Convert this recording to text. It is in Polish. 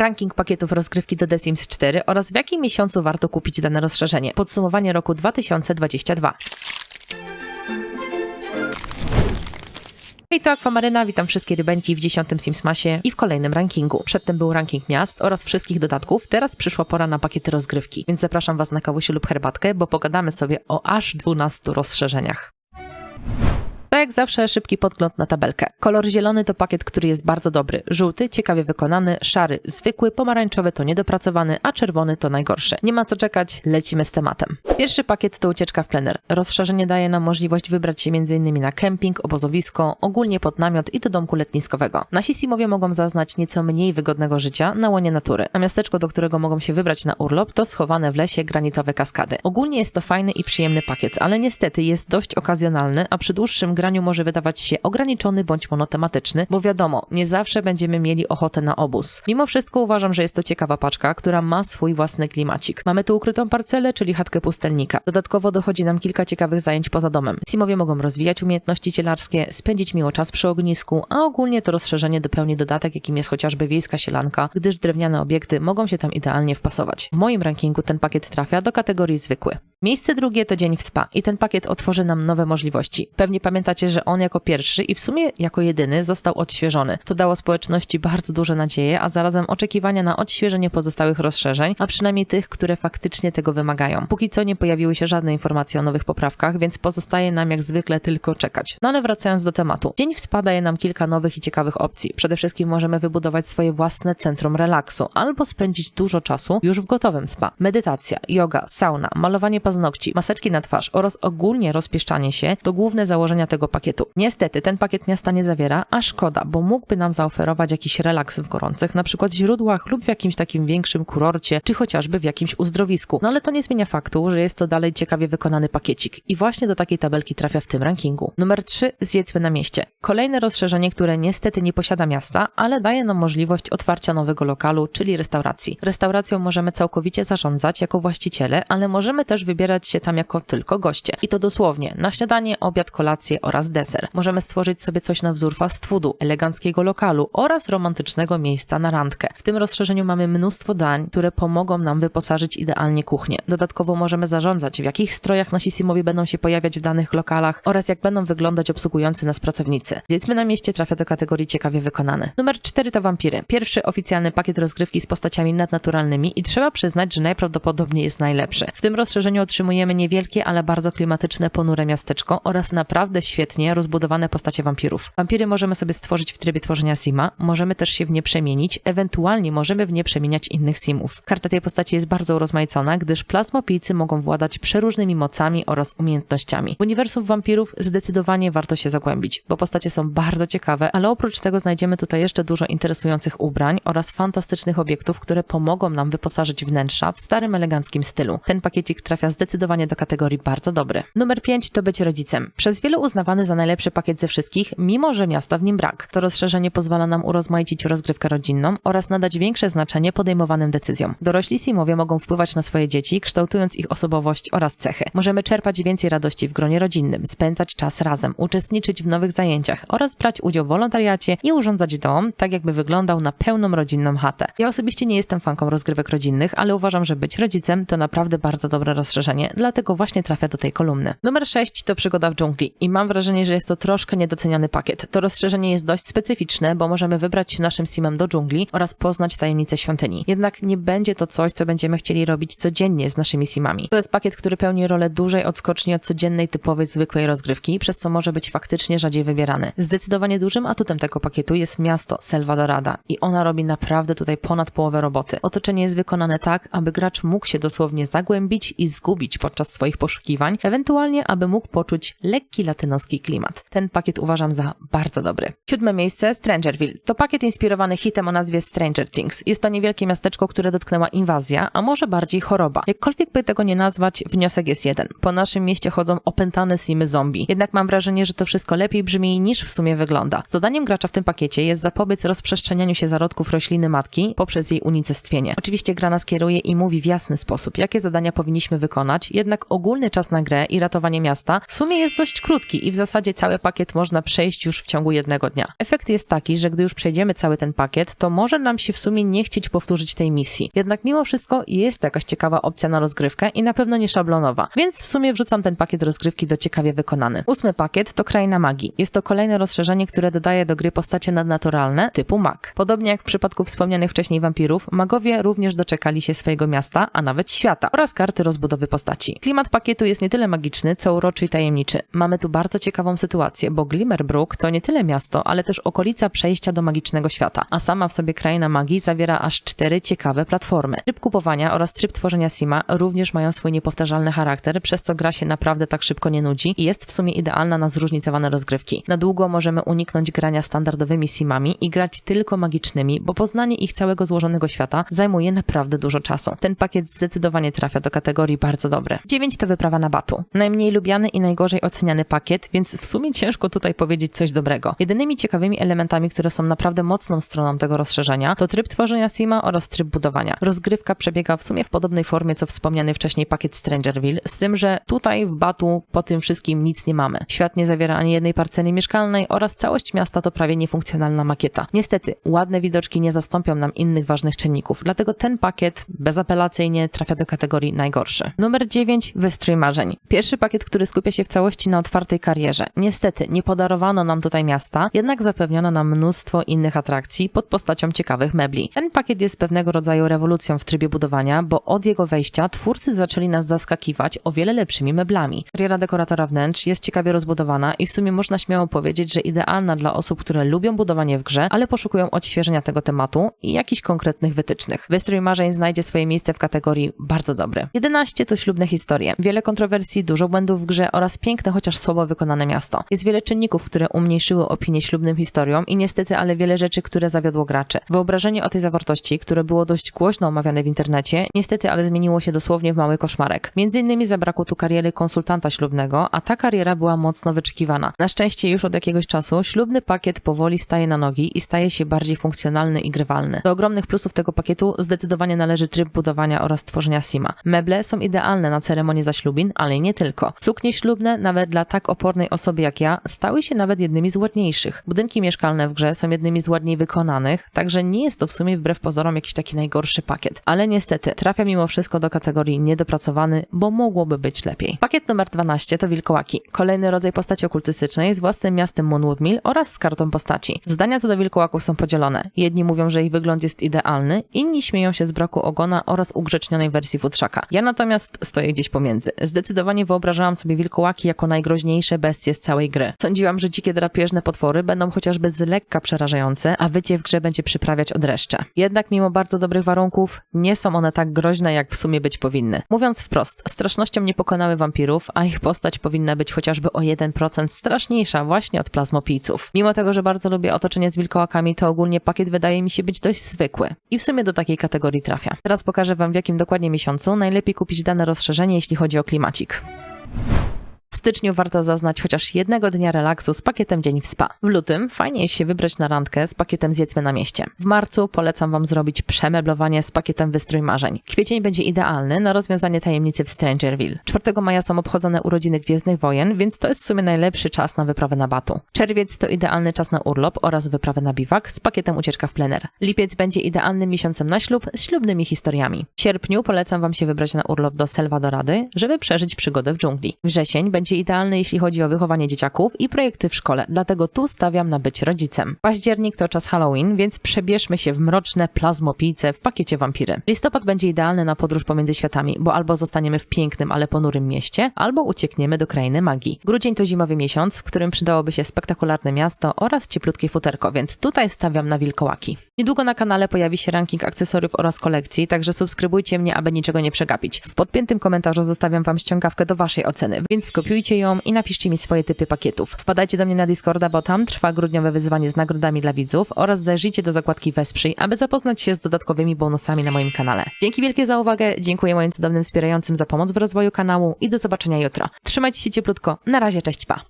ranking pakietów rozgrywki do The Sims 4 oraz w jakim miesiącu warto kupić dane rozszerzenie. Podsumowanie roku 2022. Hej, to Aquamaryna, witam wszystkie rybeńki w 10. Simsmasie i w kolejnym rankingu. Przedtem był ranking miast oraz wszystkich dodatków, teraz przyszła pora na pakiety rozgrywki, więc zapraszam Was na kawusię lub herbatkę, bo pogadamy sobie o aż 12 rozszerzeniach. Tak jak zawsze szybki podgląd na tabelkę. Kolor zielony to pakiet, który jest bardzo dobry. Żółty, ciekawie wykonany, szary, zwykły, pomarańczowy to niedopracowany, a czerwony to najgorszy. Nie ma co czekać, lecimy z tematem. Pierwszy pakiet to ucieczka w plener. Rozszerzenie daje nam możliwość wybrać się m.in. na kemping, obozowisko, ogólnie pod namiot i do domku letniskowego. Nasi simowie mogą zaznać nieco mniej wygodnego życia na łonie natury, a miasteczko, do którego mogą się wybrać na urlop, to schowane w lesie granitowe kaskady. Ogólnie jest to fajny i przyjemny pakiet, ale niestety jest dość okazjonalny, a przy dłuższym graniu może wydawać się ograniczony bądź monotematyczny, bo wiadomo, nie zawsze będziemy mieli ochotę na obóz. Mimo wszystko uważam, że jest to ciekawa paczka, która ma swój własny klimacik. Mamy tu ukrytą parcelę, czyli chatkę pustelnika. Dodatkowo dochodzi nam kilka ciekawych zajęć poza domem. Simowie mogą rozwijać umiejętności cielarskie, spędzić miło czas przy ognisku, a ogólnie to rozszerzenie dopełni dodatek, jakim jest chociażby wiejska sielanka, gdyż drewniane obiekty mogą się tam idealnie wpasować. W moim rankingu ten pakiet trafia do kategorii zwykły. Miejsce drugie to dzień w spa i ten pakiet otworzy nam nowe możliwości. Pewnie pamiętacie, że on jako pierwszy i w sumie jako jedyny został odświeżony. To dało społeczności bardzo duże nadzieje, a zarazem oczekiwania na odświeżenie pozostałych rozszerzeń, a przynajmniej tych, które faktycznie tego wymagają. Póki co nie pojawiły się żadne informacje o nowych poprawkach, więc pozostaje nam jak zwykle tylko czekać. No ale wracając do tematu. Dzień w spa daje nam kilka nowych i ciekawych opcji. Przede wszystkim możemy wybudować swoje własne centrum relaksu albo spędzić dużo czasu już w gotowym spa. Medytacja, yoga, sauna, malowanie paznokci, maseczki na twarz oraz ogólnie rozpieszczanie się to główne założenia tego pakietu. Niestety ten pakiet miasta nie zawiera, a szkoda, bo mógłby nam zaoferować jakiś relaks w gorących, na przykład źródłach lub w jakimś takim większym kurorcie, czy chociażby w jakimś uzdrowisku. No ale to nie zmienia faktu, że jest to dalej ciekawie wykonany pakiecik i właśnie do takiej tabelki trafia w tym rankingu. Numer 3. Zjedzmy na mieście. Kolejne rozszerzenie, które niestety nie posiada miasta, ale daje nam możliwość otwarcia nowego lokalu, czyli restauracji. Restauracją możemy całkowicie zarządzać jako właściciele, ale możemy też wybierać się tam jako tylko goście. I to dosłownie na śniadanie, obiad, kolację oraz deser. Możemy stworzyć sobie coś na wzór fast foodu, eleganckiego lokalu oraz romantycznego miejsca na randkę. W tym rozszerzeniu mamy mnóstwo dań, które pomogą nam wyposażyć idealnie kuchnię. Dodatkowo możemy zarządzać, w jakich strojach nasi simowie będą się pojawiać w danych lokalach oraz jak będą wyglądać obsługujący nas pracownicy. Zjedzmy na mieście trafia do kategorii ciekawie wykonany. Numer 4 to wampiry. Pierwszy oficjalny pakiet rozgrywki z postaciami nadnaturalnymi i trzeba przyznać, że najprawdopodobniej jest najlepszy. W tym rozszerzeniu otrzymujemy niewielkie, ale bardzo klimatyczne, ponure miasteczko oraz naprawdę świetnie rozbudowane postacie wampirów. Wampiry możemy sobie stworzyć w trybie tworzenia sima, możemy też się w nie przemienić, ewentualnie możemy w nie przemieniać innych simów. Karta tej postaci jest bardzo urozmaicona, gdyż plazmopijcy mogą władać przeróżnymi mocami oraz umiejętnościami. W uniwersum wampirów zdecydowanie warto się zagłębić, bo postacie są bardzo ciekawe, ale oprócz tego znajdziemy tutaj jeszcze dużo interesujących ubrań oraz fantastycznych obiektów, które pomogą nam wyposażyć wnętrza w starym, eleganckim stylu. Ten pakiecik trafia zdecydowanie do kategorii bardzo dobry. Numer 5 to być rodzicem. Przez wielu uznawany za najlepszy pakiet ze wszystkich, mimo że miasta w nim brak. To rozszerzenie pozwala nam urozmaicić rozgrywkę rodzinną oraz nadać większe znaczenie podejmowanym decyzjom. Dorośli simowie mogą wpływać na swoje dzieci, kształtując ich osobowość oraz cechy. Możemy czerpać więcej radości w gronie rodzinnym, spędzać czas razem, uczestniczyć w nowych zajęciach oraz brać udział w wolontariacie i urządzać dom, tak jakby wyglądał na pełną rodzinną chatę. Ja osobiście nie jestem fanką rozgrywek rodzinnych, ale uważam, że być rodzicem to naprawdę bardzo dobre rozszerzenie, dlatego właśnie trafia do tej kolumny. Numer 6 to przygoda w dżungli i mam wrażenie, że jest to troszkę niedoceniony pakiet. To rozszerzenie jest dość specyficzne, bo możemy wybrać się naszym simem do dżungli oraz poznać tajemnice świątyni. Jednak nie będzie to coś, co będziemy chcieli robić codziennie z naszymi simami. To jest pakiet, który pełni rolę dużej odskoczni od codziennej, typowej, zwykłej rozgrywki, przez co może być faktycznie rzadziej wybierany. Zdecydowanie dużym atutem tego pakietu jest miasto Selva Dorada i ona robi naprawdę tutaj ponad połowę roboty. Otoczenie jest wykonane tak, aby gracz mógł się dosłownie zagłębić i zgubić podczas swoich poszukiwań, ewentualnie aby mógł poczuć lekki latynoski klimat. Ten pakiet uważam za bardzo dobry. 7. miejsce Strangerville. To pakiet inspirowany hitem o nazwie Stranger Things. Jest to niewielkie miasteczko, które dotknęła inwazja, a może bardziej choroba. Jakkolwiek by tego nie nazwać, wniosek jest jeden. Po naszym mieście chodzą opętane simy zombie. Jednak mam wrażenie, że to wszystko lepiej brzmi niż w sumie wygląda. Zadaniem gracza w tym pakiecie jest zapobiec rozprzestrzenianiu się zarodków rośliny matki poprzez jej unicestwienie. Oczywiście gra nas kieruje i mówi w jasny sposób, jakie zadania powinniśmy wykonać, wykonać, jednak ogólny czas na grę i ratowanie miasta w sumie jest dość krótki i w zasadzie cały pakiet można przejść już w ciągu jednego dnia. Efekt jest taki, że gdy już przejdziemy cały ten pakiet, to może nam się w sumie nie chcieć powtórzyć tej misji. Jednak mimo wszystko jest to jakaś ciekawa opcja na rozgrywkę i na pewno nie szablonowa, więc w sumie wrzucam ten pakiet rozgrywki do ciekawie wykonany. 8. pakiet to Kraina Magii. Jest to kolejne rozszerzenie, które dodaje do gry postacie nadnaturalne typu mag. Podobnie jak w przypadku wspomnianych wcześniej wampirów, magowie również doczekali się swojego miasta, a nawet świata oraz karty rozbudowy postaci. Klimat pakietu jest nie tyle magiczny, co uroczy i tajemniczy. Mamy tu bardzo ciekawą sytuację, bo Glimmerbrook to nie tyle miasto, ale też okolica przejścia do magicznego świata, a sama w sobie Kraina Magii zawiera aż 4 ciekawe platformy. Tryb kupowania oraz tryb tworzenia sima również mają swój niepowtarzalny charakter, przez co gra się naprawdę tak szybko nie nudzi i jest w sumie idealna na zróżnicowane rozgrywki. Na długo możemy uniknąć grania standardowymi simami i grać tylko magicznymi, bo poznanie ich całego złożonego świata zajmuje naprawdę dużo czasu. Ten pakiet zdecydowanie trafia do kategorii bardzo dobre. 9 to Wyprawa na Batu. Najmniej lubiany i najgorzej oceniany pakiet, więc w sumie ciężko tutaj powiedzieć coś dobrego. Jedynymi ciekawymi elementami, które są naprawdę mocną stroną tego rozszerzenia, to tryb tworzenia sima oraz tryb budowania. Rozgrywka przebiega w sumie w podobnej formie, co wspomniany wcześniej pakiet Strangerville, z tym, że tutaj w Batu po tym wszystkim nic nie mamy. Świat nie zawiera ani jednej parceli mieszkalnej oraz całość miasta to prawie niefunkcjonalna makieta. Niestety, ładne widoczki nie zastąpią nam innych ważnych czynników, dlatego ten pakiet bezapelacyjnie trafia do kategorii najgorszy. Numer 9. Wystrój marzeń. Pierwszy pakiet, który skupia się w całości na otwartej karierze. Niestety, nie podarowano nam tutaj miasta, jednak zapewniono nam mnóstwo innych atrakcji pod postacią ciekawych mebli. Ten pakiet jest pewnego rodzaju rewolucją w trybie budowania, bo od jego wejścia twórcy zaczęli nas zaskakiwać o wiele lepszymi meblami. Kariera dekoratora wnętrz jest ciekawie rozbudowana i w sumie można śmiało powiedzieć, że idealna dla osób, które lubią budowanie w grze, ale poszukują odświeżenia tego tematu i jakichś konkretnych wytycznych. Wystrój marzeń znajdzie swoje miejsce w kategorii bardzo dobry. 11 to ślubne historie. Wiele kontrowersji, dużo błędów w grze oraz piękne, chociaż słabo wykonane miasto. Jest wiele czynników, które umniejszyły opinię ślubnym historiom i niestety, ale wiele rzeczy, które zawiodło graczy. Wyobrażenie o tej zawartości, które było dość głośno omawiane w internecie, niestety, ale zmieniło się dosłownie w mały koszmarek. Między innymi zabrakło tu kariery konsultanta ślubnego, a ta kariera była mocno wyczekiwana. Na szczęście już od jakiegoś czasu ślubny pakiet powoli staje na nogi i staje się bardziej funkcjonalny i grywalny. Do ogromnych plusów tego pakietu zdecydowanie należy tryb budowania oraz tworzenia sima. Meble są idealne na ceremonie zaślubin, ale nie tylko. Suknie ślubne, nawet dla tak opornej osoby jak ja, stały się nawet jednymi z ładniejszych. Budynki mieszkalne w grze są jednymi z ładniej wykonanych, także nie jest to w sumie wbrew pozorom jakiś taki najgorszy pakiet. Ale niestety trafia mimo wszystko do kategorii niedopracowany, bo mogłoby być lepiej. Pakiet numer 12 to Wilkołaki. Kolejny rodzaj postaci okultystycznej z własnym miastem Moonwood Mill oraz z kartą postaci. Zdania co do wilkołaków są podzielone. Jedni mówią, że ich wygląd jest idealny, inni śmieją się z braku ogona oraz ugrzecznionej wersji futrzaka. Ja natomiast stoję gdzieś pomiędzy. Zdecydowanie wyobrażałam sobie wilkołaki jako najgroźniejsze bestie z całej gry. Sądziłam, że dzikie drapieżne potwory będą chociażby z lekka przerażające, a wycie w grze będzie przyprawiać od dreszcze. Jednak mimo bardzo dobrych warunków, nie są one tak groźne, jak w sumie być powinny. Mówiąc wprost, strasznością nie pokonały wampirów, a ich postać powinna być chociażby o 1% straszniejsza właśnie od plazmopijców. Mimo tego, że bardzo lubię otoczenie z wilkołakami, to ogólnie pakiet wydaje mi się być dość zwykły i w sumie do takiej kategorii trafia. Teraz pokażę wam, w jakim dokładnie miesiącu najlepiej kupić dane rozszerzenie, jeśli chodzi o klimacik. W styczniu warto zaznać chociaż jednego dnia relaksu z pakietem Dzień w Spa. W lutym fajnie jest się wybrać na randkę z pakietem Zjedzmy na mieście. W marcu polecam wam zrobić przemeblowanie z pakietem Wystrój marzeń. Kwiecień będzie idealny na rozwiązanie tajemnicy w Strangerville. 4 maja są obchodzone urodziny Gwiezdnych Wojen, więc to jest w sumie najlepszy czas na wyprawę na Batu. Czerwiec to idealny czas na urlop oraz wyprawę na biwak z pakietem Ucieczka w plener. Lipiec będzie idealnym miesiącem na ślub z ślubnymi historiami. W sierpniu polecam wam się wybrać na urlop do Selvadorady, żeby przeżyć przygodę w dżungli. Wrzesień będzie idealny, jeśli chodzi o wychowanie dzieciaków i projekty w szkole, dlatego tu stawiam na być rodzicem. Październik to czas Halloween, więc przebierzmy się w mroczne plazmopijce w pakiecie wampiry. Listopad będzie idealny na podróż pomiędzy światami, bo albo zostaniemy w pięknym, ale ponurym mieście, albo uciekniemy do krainy magii. Grudzień to zimowy miesiąc, w którym przydałoby się spektakularne miasto oraz cieplutkie futerko, więc tutaj stawiam na wilkołaki. Niedługo na kanale pojawi się ranking akcesoriów oraz kolekcji, także subskrybujcie mnie, aby niczego nie przegapić. W podpiętym komentarzu zostawiam wam ściągawkę do waszej oceny, więc skopiujcie ją i napiszcie mi swoje typy pakietów. Wpadajcie do mnie na Discorda, bo tam trwa grudniowe wyzwanie z nagrodami dla widzów oraz zajrzyjcie do zakładki Wesprzyj, aby zapoznać się z dodatkowymi bonusami na moim kanale. Dzięki wielkie za uwagę, dziękuję moim cudownym wspierającym za pomoc w rozwoju kanału i do zobaczenia jutro. Trzymajcie się cieplutko, na razie, cześć, pa!